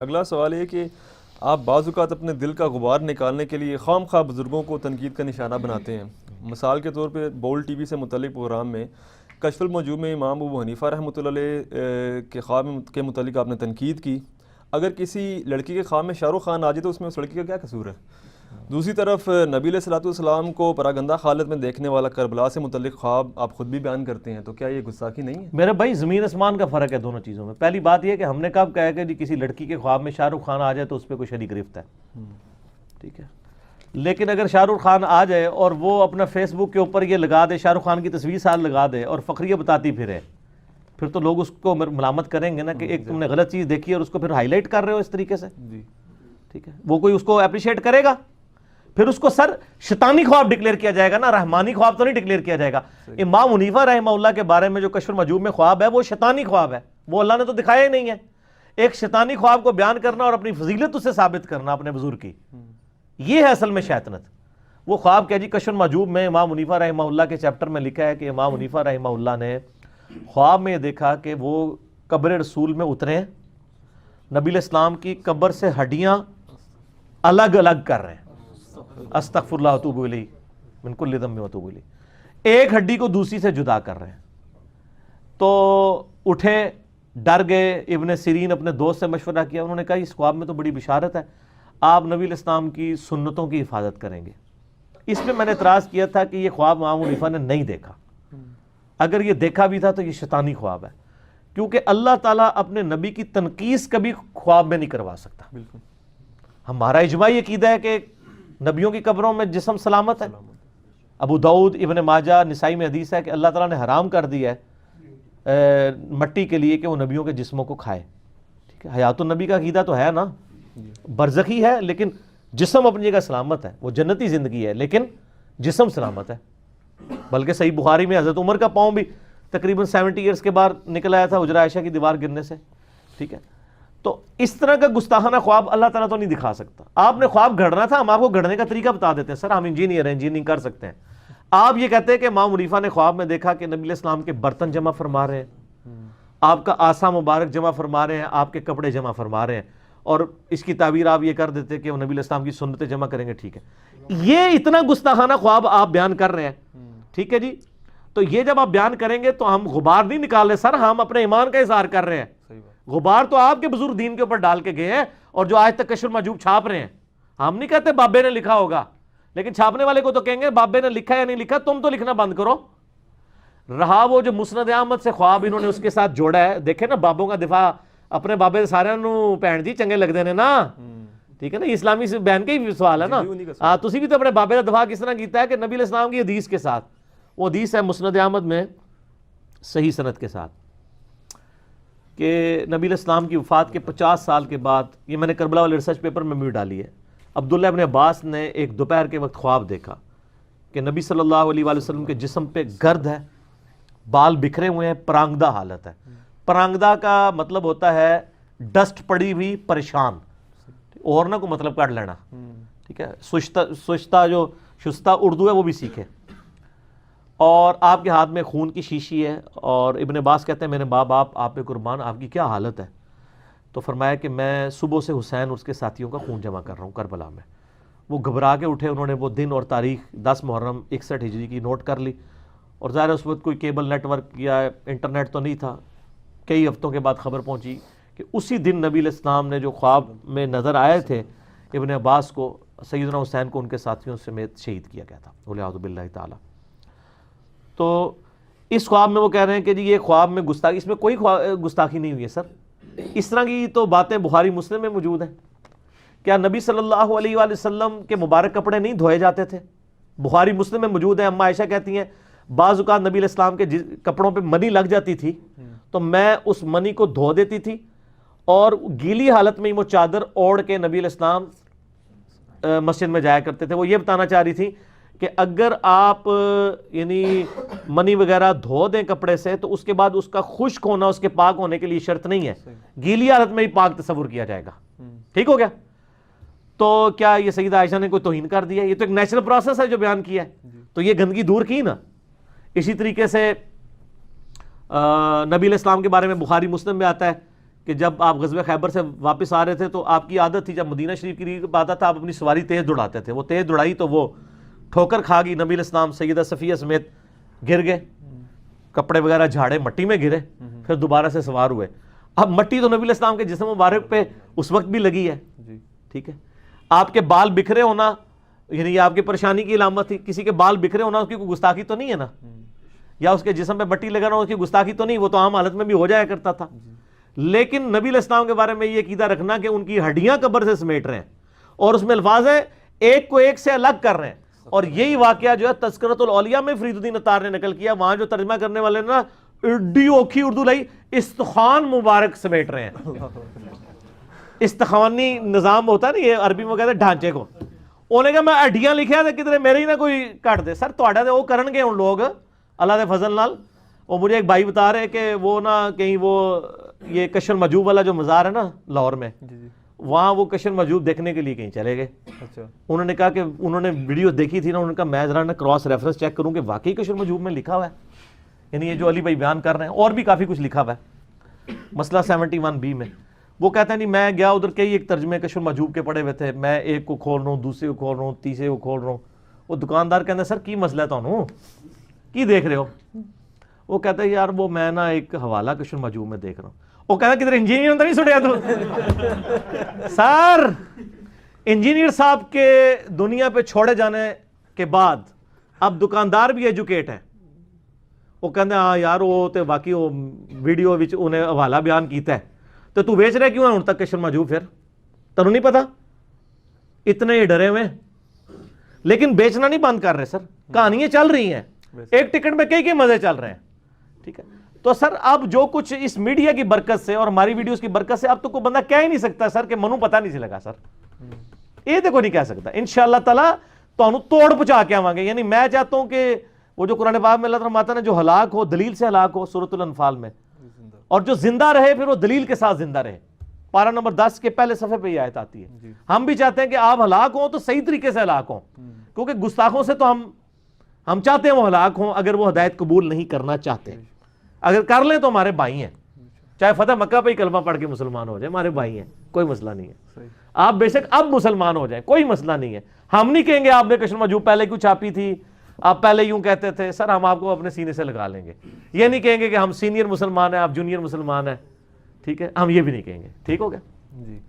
اگلا سوال یہ کہ آپ بعض اوقات اپنے دل کا غبار نکالنے کے لیے خواہ مخواہ بزرگوں کو تنقید کا نشانہ بناتے ہیں. مثال کے طور پہ بول ٹی وی سے متعلق پروگرام میں کشف الموجوب میں امام ابو حنیفہ رحمۃ اللہ علیہ کے خواب کے متعلق آپ نے تنقید کی. اگر کسی لڑکی کے خواب میں شاہ رخ خان آ جائے تو اس میں اس لڑکی کا کیا قصور ہے؟ دوسری طرف نبی علیہ الصلوۃ والسلام کو پراگندہ حالت میں دیکھنے والا کربلا سے متعلق خواب آپ خود بھی بیان کرتے ہیں، تو کیا یہ گستاخی نہیں ہے؟ میرے بھائی زمین آسمان کا فرق ہے دونوں چیزوں میں. پہلی بات یہ ہے کہ ہم نے کب کہا کہ جی کسی لڑکی کے خواب میں شاہ رخ خان آ جائے تو اس پہ کوئی شرعی گرفت ہے، ٹھیک ہے. لیکن اگر شاہ رخ خان آ جائے اور وہ اپنا فیس بک کے اوپر یہ لگا دے، شاہ رخ خان کی تصویر ساتھ لگا دے اور فخریہ بتاتی پھرے، پھر تو لوگ اس کو ملامت کریں گے نا کہ ایک تم نے غلط چیز دیکھی اور اس کو پھر ہائی لائٹ کر رہے ہو اس طریقے سے، ٹھیک ہے. وہ کوئی اس کو اپریشیٹ کرے گا؟ پھر اس کو سر شیطانی خواب ڈکلیئر کیا جائے گا نا، رحمانی خواب تو نہیں ڈکلیئر کیا جائے گا. امام حنیفہ رحمہ اللہ کے بارے میں جو کشف المجوب میں خواب ہے وہ شیطانی خواب ہے، وہ اللہ نے تو دکھایا ہی نہیں ہے. ایک شیطانی خواب کو بیان کرنا اور اپنی فضیلت اسے ثابت کرنا اپنے بزرگ کی، یہ ہے اصل میں شیطنت. وہ خواب کیا جی کشف المجوب میں امام حنیفہ رحمہ اللہ کے چیپٹر میں لکھا ہے کہ امام حنیفہ رحمہ اللہ نے خواب میں دیکھا کہ وہ قبر رسول میں اترے ہیں، نبی علیہ السلام کی قبر سے ہڈیاں الگ الگ کر رہے ہیں، استغفر اللہ واتوب الیہ من کل ذنب واتوب الیہ، ایک ہڈی کو دوسری سے جدا کر رہے ہیں. تو اٹھے، ڈر گئے. ابن سیرین اپنے دوست سے مشورہ کیا، انہوں نے کہا اس خواب میں تو بڑی بشارت ہے، آپ نبی علیہ السلام کی سنتوں کی حفاظت کریں گے. اس میں نے اعتراض کیا تھا کہ یہ خواب امام حنیفہ نے نہیں دیکھا، اگر یہ دیکھا بھی تھا تو یہ شیطانی خواب ہے، کیونکہ اللہ تعالیٰ اپنے نبی کی تنقیص کبھی خواب میں نہیں کروا سکتا. بالکل ہمارا اجماعی عقیدہ ہے کہ نبیوں کی قبروں میں جسم سلامت ہے. ابو داؤد، ابن ماجہ، نسائی میں حدیث ہے کہ اللہ تعالیٰ نے حرام کر دیا ہے مٹی کے لیے کہ وہ نبیوں کے جسموں کو کھائے، ٹھیک ہے. حیات النبی کا عقیدہ تو ہے نا، برزخی ہے لیکن جسم اپنی جگہ سلامت ہے، وہ جنتی زندگی ہے لیکن جسم سلامت ہے. بلکہ صحیح بخاری میں حضرت عمر کا پاؤں بھی تقریباً 70 ایئرس کے بعد نکل آیا تھا حجرہ عائشہ کی دیوار گرنے سے، ٹھیک ہے. تو اس طرح کا گستاخانہ خواب اللہ تعالیٰ تو نہیں دکھا سکتا. آپ نے خواب گھڑنا تھا، ہم آپ کو گھڑنے کا طریقہ بتا دیتے ہیں. سر ہم انجینئر ہیں، انجینئرنگ کر سکتے ہیں. آپ یہ کہتے ہیں کہ امام حنیفہ نے خواب میں دیکھا کہ نبی علیہ السلام کے برتن جمع فرما رہے ہیں، آپ کا عصا مبارک جمع فرما رہے ہیں، آپ کے کپڑے جمع فرما رہے ہیں، اور اس کی تعبیر آپ یہ کر دیتے کہ وہ نبی علیہ السلام کی سنتیں جمع کریں گے، ٹھیک ہے. یہ اتنا گستاخانہ خواب آپ بیان کر رہے ہیں، ٹھیک ہے جی. تو یہ جب آپ بیان کریں گے تو ہم غبار نہیں نکال رہے سر، ہم اپنے ایمان کا اظہار کر رہے ہیں. غبار تو آپ کے بزرگ دین کے اوپر ڈال کے گئے ہیں اور جو آج تک کشف المجوب چھاپ رہے ہیں. ہم نہیں کہتے بابے نے لکھا ہوگا، لیکن چھاپنے والے کو تو کہیں گے بابے نے لکھا یا نہیں لکھا، تم تو لکھنا بند کرو. رہا وہ جو مسند احمد سے خواب انہوں نے اس کے ساتھ جوڑا ہے، دیکھیں نا بابوں کا دفاع اپنے بابے سارے نو بھن جی چنگے لگتے ہیں نا، ٹھیک ہے نا. اسلامی بہن کا ہی سوال ہے نا. ہاں تسی بھی تو اپنے بابے کا دفاع کس طرح کیتا ہے کہ نبی علیہ السلام کی حدیث کے ساتھ. وہ حدیث ہے مسند احمد میں صحیح سند کے ساتھ کہ نبی علیہ السلام کی وفات کے 50 سال کے بعد، یہ میں نے کربلا والے ریسرچ پیپر میں بھی ڈالی ہے، عبداللہ ابن عباس نے ایک دوپہر کے وقت خواب دیکھا کہ نبی صلی اللہ علیہ وآلہ وسلم کے جسم پہ گرد ہے، بال بکھرے ہوئے ہیں، پرانگدہ حالت ہے. پرانگدہ کا مطلب ہوتا ہے ڈسٹ پڑی ہوئی، پریشان، اور نہ کو مطلب کاٹ لینا، ٹھیک ہے. سوچتا جو شستہ اردو ہے وہ بھی سیکھے. اور آپ کے ہاتھ میں خون کی شیشی ہے، اور ابن عباس کہتے ہیں میرے ماں باپ آپ پہ قربان، آپ کی کیا حالت ہے؟ تو فرمایا کہ میں صبح سے حسین اور اس کے ساتھیوں کا خون جمع کر رہا ہوں کربلا میں. وہ گھبرا کے اٹھے، انہوں نے وہ دن اور تاریخ 10 محرم 61 ہجری کی نوٹ کر لی. اور ظاہر اس وقت کوئی کیبل نیٹ ورک یا انٹرنیٹ تو نہیں تھا. کئی ہفتوں کے بعد خبر پہنچی کہ اسی دن نبی علیہ السلام نے جو خواب میں نظر آئے تھے ابن عباس کو، سیدنا حسین کو ان کے ساتھیوں سمیت شہید کیا گیا تھا، والعیاذ باللہ تعالی. تو اس خواب میں وہ کہہ رہے ہیں کہ جی یہ خواب میں گستاخی، اس میں کوئی گستاخی نہیں ہوئی ہے سر. اس طرح کی تو باتیں بخاری مسلم میں موجود ہیں. کیا نبی صلی اللہ علیہ وآلہ وسلم کے مبارک کپڑے نہیں دھوئے جاتے تھے؟ بخاری مسلم میں موجود ہیں. اما عائشہ کہتی ہیں بعض اوقات نبی علیہ السلام کے کپڑوں پہ منی لگ جاتی تھی تو میں اس منی کو دھو دیتی تھی، اور گیلی حالت میں وہ چادر اوڑھ کے نبی علیہ السلام مسجد میں جایا کرتے تھے. وہ یہ بتانا چاہ رہی تھی کہ اگر آپ یعنی منی وغیرہ دھو دیں کپڑے سے تو اس کے بعد اس کا خشک ہونا اس کے پاک ہونے کے لیے شرط نہیں ہے، گیلی حالت میں ہی پاک تصور کیا جائے گا. ٹھیک ہو گیا؟ تو کیا یہ سیدہ عائشہ نے کوئی توہین کر دیا؟ یہ تو ایک نیچرل پروسیس ہے جو بیان کیا ہے، تو یہ گندگی دور کی نا. اسی طریقے سے نبی علیہ السلام کے بارے میں بخاری مسلم میں آتا ہے کہ جب آپ غزوہ خیبر سے واپس آ رہے تھے تو آپ کی عادت تھی جب مدینہ شریف کی قریب آتا تھا آپ اپنی سواری تیز دوڑاتے تھے. وہ تیز دوڑائی تو وہ ٹھوکر کھا گئی, نبی علیہ السلام سیدہ صفیہ سمیت گر گئے, کپڑے وغیرہ جھاڑے, مٹی میں گرے, پھر دوبارہ سے سوار ہوئے. اب مٹی تو نبی علیہ السلام کے جسم مبارک پہ اس وقت بھی لگی ہے, ٹھیک ہے. آپ کے بال بکھرے ہونا یعنی یہ آپ کی پریشانی کی علامت تھی. کسی کے بال بکھرے ہونا اس کی کوئی گستاخی تو نہیں ہے نا, یا اس کے جسم پہ مٹی لگانا اس کی گستاخی تو نہیں, وہ تو عام حالت میں بھی ہو جایا کرتا تھا. لیکن نبی علیہ السلام کے بارے میں یہ عقیدہ رکھنا کہ ان کی ہڈیاں قبر سے سمیٹ رہے ہیں, اور اس میں الفاظ ہے ایک کو ایک سے الگ کر رہے ہیں. اور یہی واقعہ جو ہے تذکرۃ الاولیاء میں فرید الدین اتار نے نقل کیا. وہاں جو ترجمہ کرنے والے نا ایڈی اوکھی اردو لائی, استخوان مبارک سمیٹ رہے ہیں. استخوانی نظام ہوتا ہے نا, یہ عربی میں کہتے ہیں ڈھانچے کو. انہوں نے کہا میں ہڈیاں لکھیا تھا کدھر میرے ہی نہ کوئی کٹ دے. سر تھوڑا وہ کرن گے ان لوگ اللہ دے فضل نال. اور مجھے ایک بھائی بتا رہے کہ وہ نا کہیں وہ یہ کشر مجوب والا جو مزار ہے نا لاہور میں, وہاں وہ کشر مجوب دیکھنے کے لیے کہیں چلے گئے. انہوں نے کہا کہ انہوں نے ویڈیو دیکھی تھی نا, انہوں نے کہا میں ذرا نا کراس ریفرنس چیک کروں کہ واقعی کشر مجوب میں لکھا ہوا ہے, یعنی یہ جو علی بھائی بیان کر رہے ہیں. اور بھی کافی کچھ لکھا ہوا ہے مسئلہ 71B میں. وہ کہتے ہیں نہیں میں گیا ادھر کئی ایک ترجمے کشر مجوب کے پڑے ہوئے تھے, میں ایک کو کھول رہا ہوں, دوسرے کو کھول رہا ہوں, تیسرے کو کھول رہا ہوں. وہ دکاندار کہتے ہیں سر کی مسئلہ ہے تانوں کی دیکھ رہے ہو؟ وہ کہتا ہے یار وہ میں نا ایک حوالہ کشر مجوب میں دیکھ رہا ہوں. وہ کہتا ہے کدھر انجینئر تو نہیں سنیا تو؟ سر انجینئر صاحب کے دنیا پہ چھوڑے جانے کے بعد اب دکاندار بھی ایجوکیٹ ہیں. وہ کہتے ہیں ہاں یار وہ تو واقعی وہ ویڈیو وچ انہیں حوالہ بیان کیتا ہے, تو بیچ رہے کیوں ہے ان تک کشر مجوب؟ پھر تنوں نہیں پتا, اتنے ہی ڈرے ہوئے. لیکن بیچنا نہیں بند کر رہے سر, کہانیاں چل رہی ہیں, ایک ٹکٹ میں کئی مزے چل رہے ہیں, ٹھیک ہے. تو سر اب جو کچھ اس میڈیا کی برکت سے اور ہماری ویڈیوز کی برکت سے اب تو کوئی بندہ کہہ ہی نہیں سکتا سر کہ منو پتہ نہیں سے لگا. سر یہ تو کوئی نہیں کہہ سکتا. انشاءاللہ تعالیٰ تو توڑ پہنچا کے آواں گے. یعنی میں چاہتا ہوں کہ وہ جو قرآن پاک میں اللہ فرماتا ہے جو ہلاک ہو دلیل سے ہلاک ہو سورۃ الانفال میں, اور جو زندہ رہے پھر وہ دلیل کے ساتھ زندہ رہے. پارہ نمبر 10 کے پہلے صفحے پہ یہ آیت آتی ہے. ہم بھی چاہتے ہیں کہ آپ ہلاک ہوں تو صحیح طریقے سے ہلاک ہوں, کیونکہ گستاخوں سے تو ہم چاہتے ہیں وہ ہلاک ہوں اگر وہ ہدایت قبول نہیں کرنا چاہتے. اگر کر لیں تو ہمارے بھائی ہیں, چاہے فتح مکہ پہ ہی کلمہ پڑھ کے مسلمان ہو جائے, ہمارے بھائی ہیں, کوئی مسئلہ نہیں ہے. آپ بے شک اب مسلمان ہو جائیں, کوئی مسئلہ نہیں ہے. ہم نہیں کہیں گے آپ نے کشر مجوب پہلے کیوں چھاپی تھی, آپ پہلے یوں کہتے تھے. سر ہم آپ کو اپنے سینے سے لگا لیں گے. یہ نہیں کہیں گے کہ ہم سینئر مسلمان ہیں آپ جونیئر مسلمان ہیں, ٹھیک ہے, ہم یہ بھی نہیں کہیں گے. ٹھیک ہو گیا جی.